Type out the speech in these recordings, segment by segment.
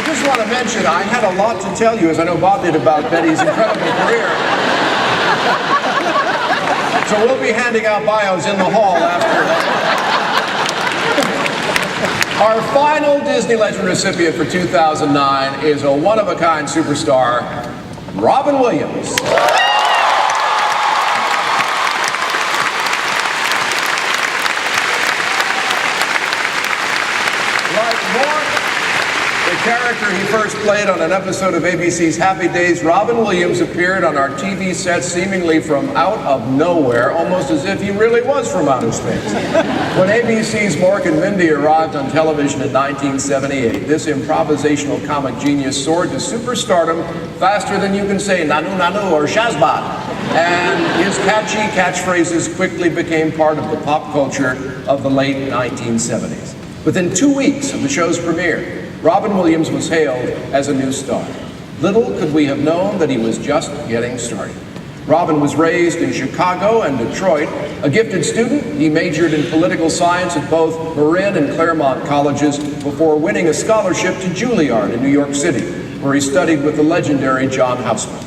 I just want to mention, I had a lot to tell you, as I know Bob did, about Betty's incredible career. So we'll be handing out bios in the hall after. Our final Disney Legend recipient for 2009 is a one-of-a-kind superstar, Robin Williams. The character he first played on an episode of ABC's Happy Days, Robin Williams appeared on our TV set seemingly from out of nowhere, almost as if he really was from outer space. When ABC's Mork and Mindy arrived on television in 1978, this improvisational comic genius soared to superstardom faster than you can say nanu nanu or shazbot. And his catchy catchphrases quickly became part of the pop culture of the late 1970s. Within 2 weeks of the show's premiere, Robin Williams was hailed as a new star. Little could we have known that he was just getting started. Robin was raised in Chicago and Detroit. A gifted student, he majored in political science at both Marin and Claremont colleges before winning a scholarship to Juilliard in New York City, where he studied with the legendary John Houseman.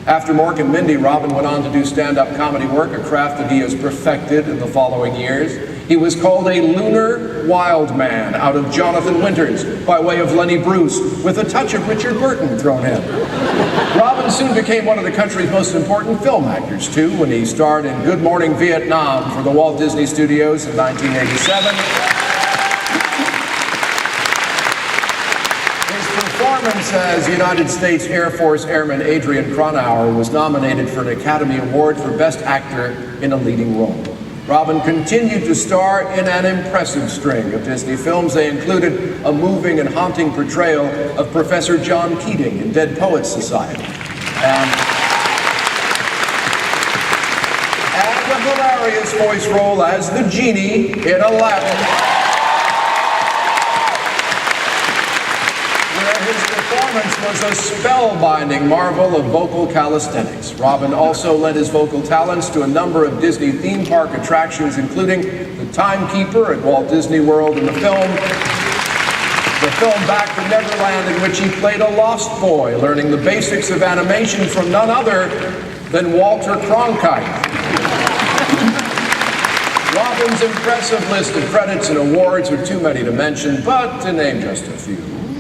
After Mork and Mindy, Robin went on to do stand-up comedy work, a craft that he has perfected in the following years. He was called a lunar wild man out of Jonathan Winters by way of Lenny Bruce, with a touch of Richard Burton thrown in. Robin soon became one of the country's most important film actors, too, when he starred in Good Morning Vietnam for the Walt Disney Studios in 1987. His performance as United States Air Force Airman Adrian Cronauer was nominated for an Academy Award for Best Actor in a Leading Role. Robin continued to star in an impressive string of Disney films. They included a moving and haunting portrayal of Professor John Keating in Dead Poets Society. And a hilarious voice role as the genie in Aladdin, where his performance was a spellbinding marvel of vocal calisthenics. Robin also lent his vocal talents to a number of Disney theme park attractions, including the Timekeeper at Walt Disney World and the film Back to Neverland, in which he played a lost boy, learning the basics of animation from none other than Walter Cronkite. Robin's impressive list of credits and awards are too many to mention, but to name just a few.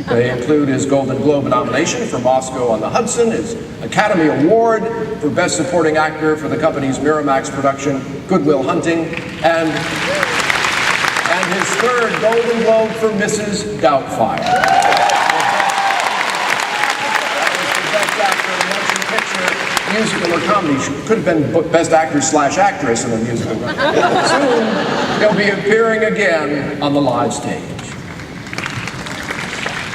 They include his Golden Globe nomination for Moscow on the Hudson, his Academy Award for Best Supporting Actor for the company's Miramax production, Good Will Hunting, and his third Golden Globe for Mrs. Doubtfire. That was for Best Actor in a Motion Picture, Musical or Comedy. She could have been Best Actor/Actress in a musical. Soon, he'll be appearing again on the live stage.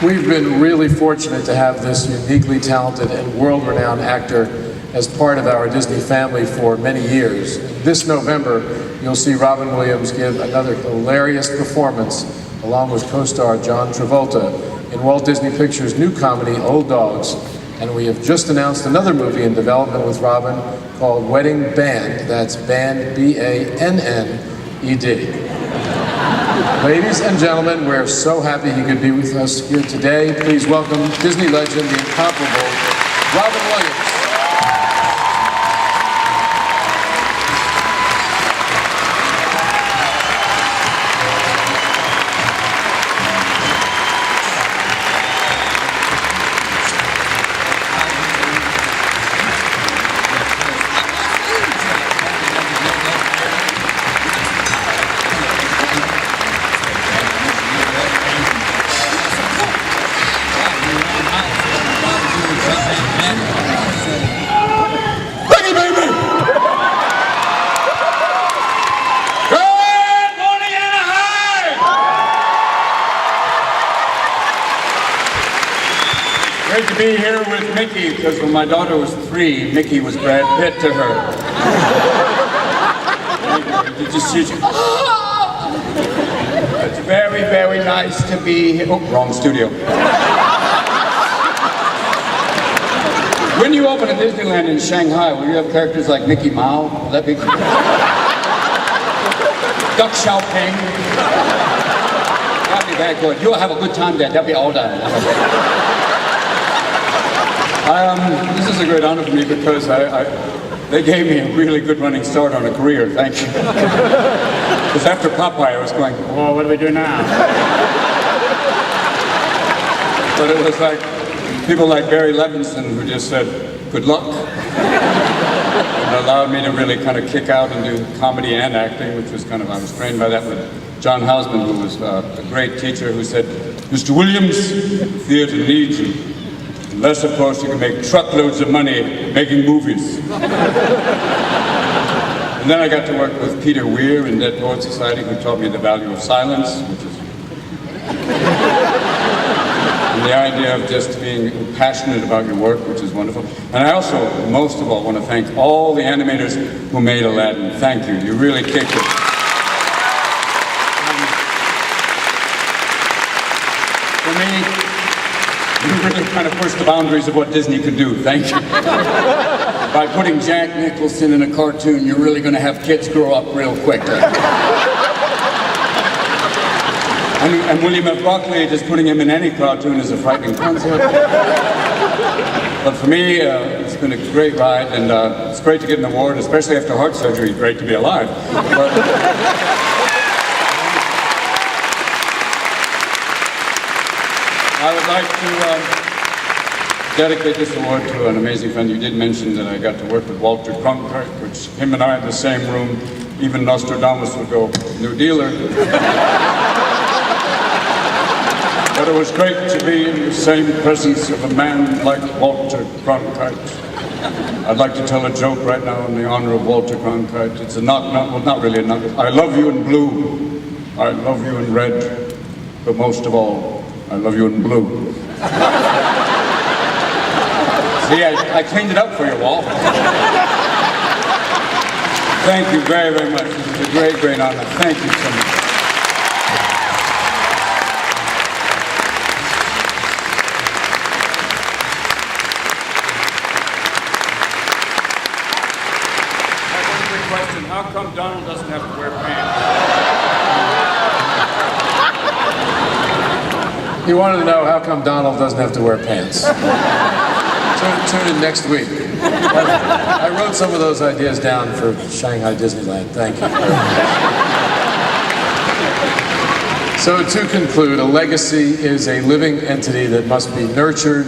We've been really fortunate to have this uniquely talented and world-renowned actor as part of our Disney family for many years. This November, you'll see Robin Williams give another hilarious performance along with co-star John Travolta in Walt Disney Pictures' new comedy, Old Dogs. And we have just announced another movie in development with Robin called Wedding Band. That's Band, B-A-N-N-E-D. Ladies and gentlemen, we're so happy he could be with us here today. Please welcome Disney legend, the incomparable Robin Williams. Great to be here with Mickey, because when my daughter was 3, Mickey was Brad Pitt to her. Did you see? It's very, very nice to be here. Oh, wrong studio. When you open a Disneyland in Shanghai, will you have characters like Mickey Mao? Will that be? Duck Xiaoping? That'd be very good. You'll have a good time there. That'll be all done. This is a great honor for me because they gave me a really good running start on a career. Thank you. Because after Popeye, I was going, oh, what do we do now? But it was like people like Barry Levinson who just said, good luck. And allowed me to really kind of kick out and do comedy and acting, which was kind of, I was trained by that with John Houseman, who was a great teacher, who said, Mr. Williams, theater needs you. Unless, of course, you can make truckloads of money making movies. And then I got to work with Peter Weir in Dead Poets Society, who taught me the value of silence, which is... and the idea of just being passionate about your work, which is wonderful. And I also, most of all, want to thank all the animators who made Aladdin. Thank you. You really kicked it. For me, you really kind of pushed the boundaries of what Disney could do. Thank you. By putting Jack Nicholson in a cartoon, you're really going to have kids grow up real quick. And William F. Buckley, just putting him in any cartoon is a frightening concept. But for me, it's been a great ride, and it's great to get an award, especially after heart surgery. Great to be alive. I would like to dedicate this award to an amazing friend. You did mention that I got to work with Walter Cronkite, which him and I in the same room, even Nostradamus would go, new dealer. But it was great to be in the same presence of a man like Walter Cronkite. I'd like to tell a joke right now in the honor of Walter Cronkite. It's a knock-knock, well, not really a knock. I love you in blue. I love you in red. But most of all, I love you in blue. See, I cleaned it up for you, Walt. Thank you very, very much. It's a great, great honor. Thank you so much. Question, how come Donald doesn't have to wear pants? You wanted to know how come Donald doesn't have to wear pants. Tune in next week. I wrote some of those ideas down for Shanghai Disneyland. Thank you. So to conclude, a legacy is a living entity that must be nurtured,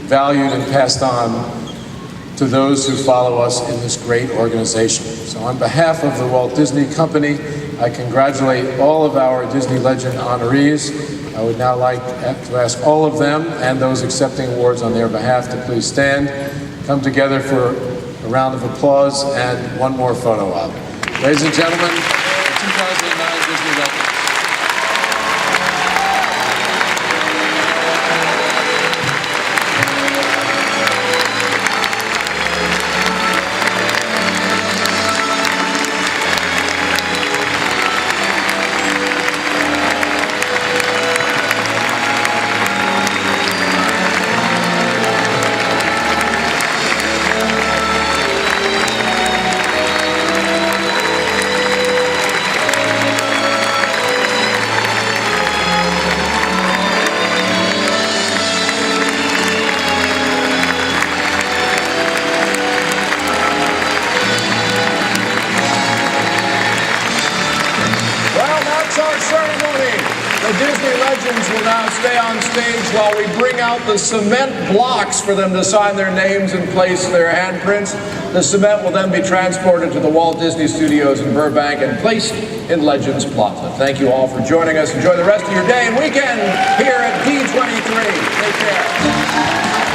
valued, and passed on to those who follow us in this great organization. So on behalf of the Walt Disney Company, I congratulate all of our Disney Legend honorees. I would now like to ask all of them and those accepting awards on their behalf to please stand, come together for a round of applause and one more photo op. Ladies and gentlemen, the 2009 Disney Legends. The Disney Legends will now stay on stage while we bring out the cement blocks for them to sign their names and place their handprints. The cement will then be transported to the Walt Disney Studios in Burbank and placed in Legends Plaza. Thank you all for joining us. Enjoy the rest of your day and weekend here at D23. Take care.